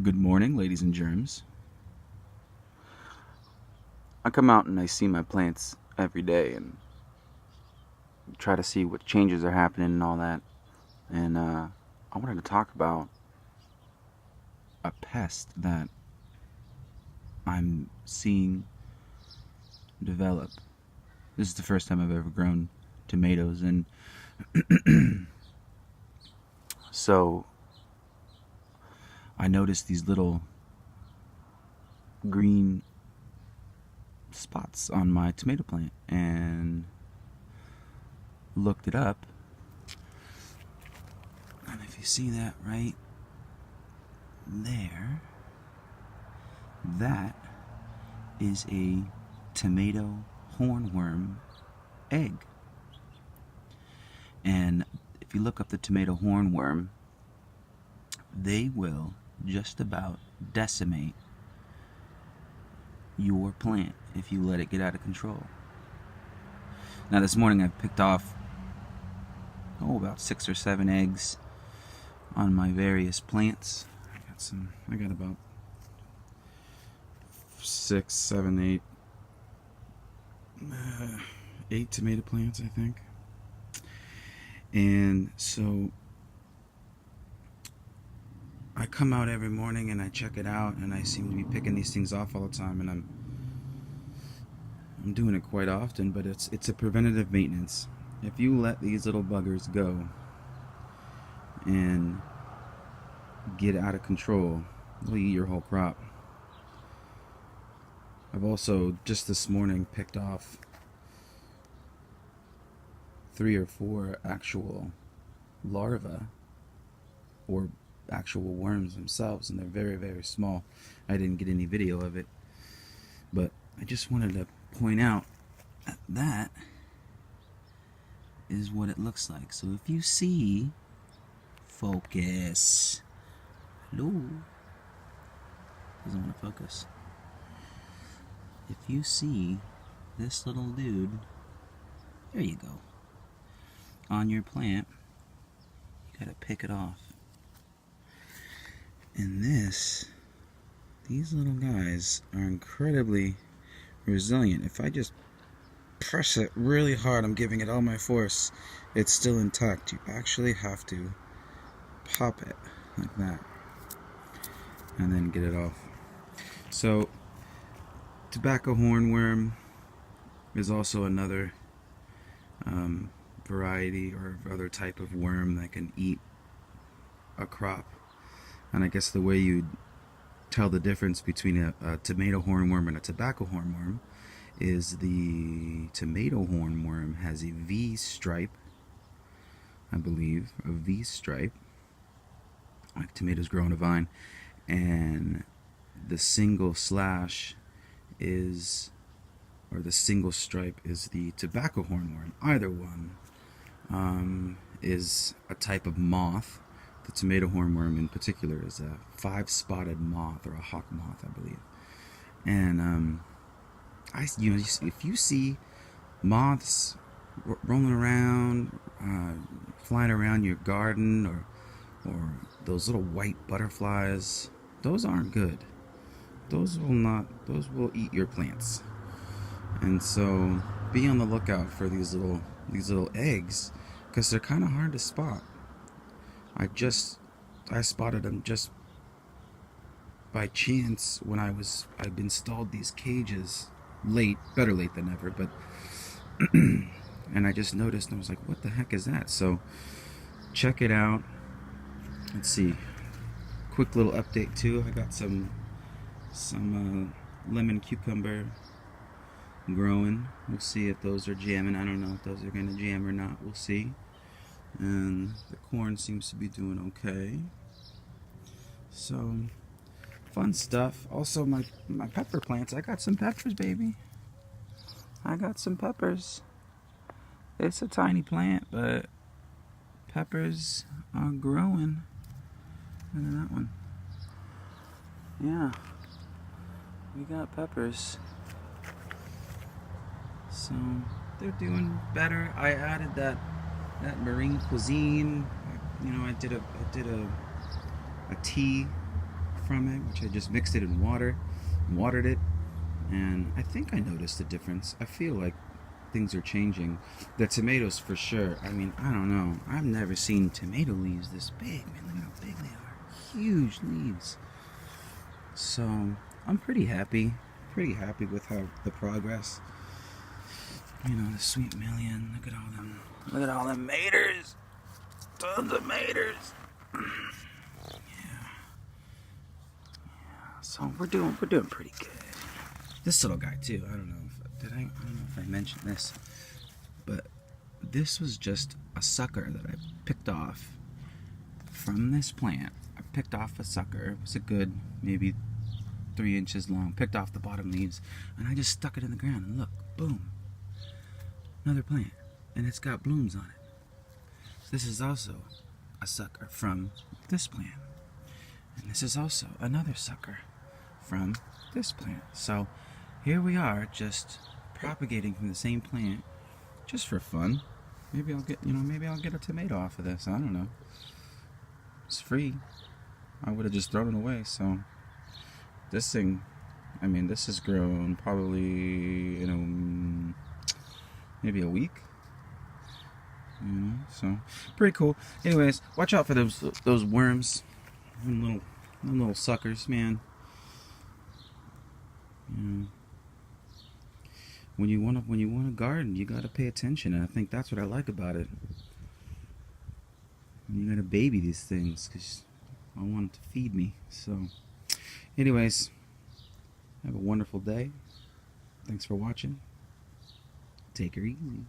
Good morning, ladies and germs. I come out and I see my plants every day and try to see what changes are happening and all that. And I wanted to talk about a pest that I'm seeing develop. This is the first time I've ever grown tomatoes, and so I noticed these little green spots on my tomato plant and looked it up. And if you see that right there, that is a tomato hornworm egg. And if you look up the tomato hornworm, they will just about decimate your plant if you let it get out of control. Now this morning I picked off about 6 or 7 eggs on my various plants. I got about 6, 7, 8 tomato plants, I think. And so I come out every morning and I check it out, and I seem to be picking these things off all the time, and I'm doing it quite often, but it's a preventative maintenance. If you let these little buggers go and get out of control, they'll eat your whole crop. I've also just this morning picked off 3 or 4 actual larvae, or actual worms themselves, and they're very, very small. I didn't get any video of it, but I just wanted to point out that is what it looks like. So if you see, focus. Hello. Doesn't want to focus. If you see this little dude, there you go, on your plant, you gotta pick it off. And these little guys are incredibly resilient. If I just press it really hard, I'm giving it all my force, it's still intact. You actually have to pop it like that and then get it off. So tobacco hornworm is also another variety or other type of worm that can eat a crop. And I guess the way you'd tell the difference between a tomato hornworm and a tobacco hornworm is the tomato hornworm has a V stripe, I believe, a V stripe, like tomatoes grow on a vine, and the single slash is, or the single stripe is the tobacco hornworm. Either one is a type of moth. The tomato hornworm in particular is a 5-spotted moth, or a hawk moth, I believe. And if you see moths rolling around, flying around your garden, or those little white butterflies, those aren't good. Those will eat your plants. And so be on the lookout for these little eggs, because they're kind of hard to spot. I spotted them just by chance when I'd installed these cages late, better late than never, but and I just noticed, and I was like, what the heck is that? So check it out. Let's see, quick little update too. I got some lemon cucumber growing. We'll see if those are jamming. I don't know if those are gonna jam or not. We'll see. And the corn seems to be doing okay. So fun stuff. Also my pepper plants. I got some peppers, baby. I got some peppers. It's a tiny plant, but peppers are growing. Look at that one. Yeah, we got peppers. So they're doing better. I added that marine cuisine. I did a tea from it, which I just mixed it in water, watered it, and I think I noticed a difference. I feel like things are changing. The tomatoes for sure. I mean, I don't know. I've never seen tomato leaves this big, man. Look how big they are. Huge leaves. So I'm pretty happy. Pretty happy with how the progress. You know, the sweet million. Look at all them. Look at all them maters. Tons of maters. Yeah. So we're doing pretty good. This little guy too. I don't know if I don't know if I mentioned this, but this was just a sucker that I picked off from this plant. I picked off a sucker. It was a good maybe 3 inches long. Picked off the bottom leaves, and I just stuck it in the ground. And look, boom, another plant, and it's got blooms on it. This is also a sucker from this plant, and this is also another sucker from this plant. So here we are, just propagating from the same plant, just for fun. Maybe I'll get a tomato off of this. I don't know. It's free. I would have just thrown it away. So this thing, I mean, this has grown probably maybe a week. So pretty cool. Anyways, watch out for those worms, them little suckers, man. When you want to garden, you gotta pay attention, and I think that's what I like about it. You gotta baby these things, because I want them to feed me. So, anyways, have a wonderful day. Thanks for watching. Take her easy.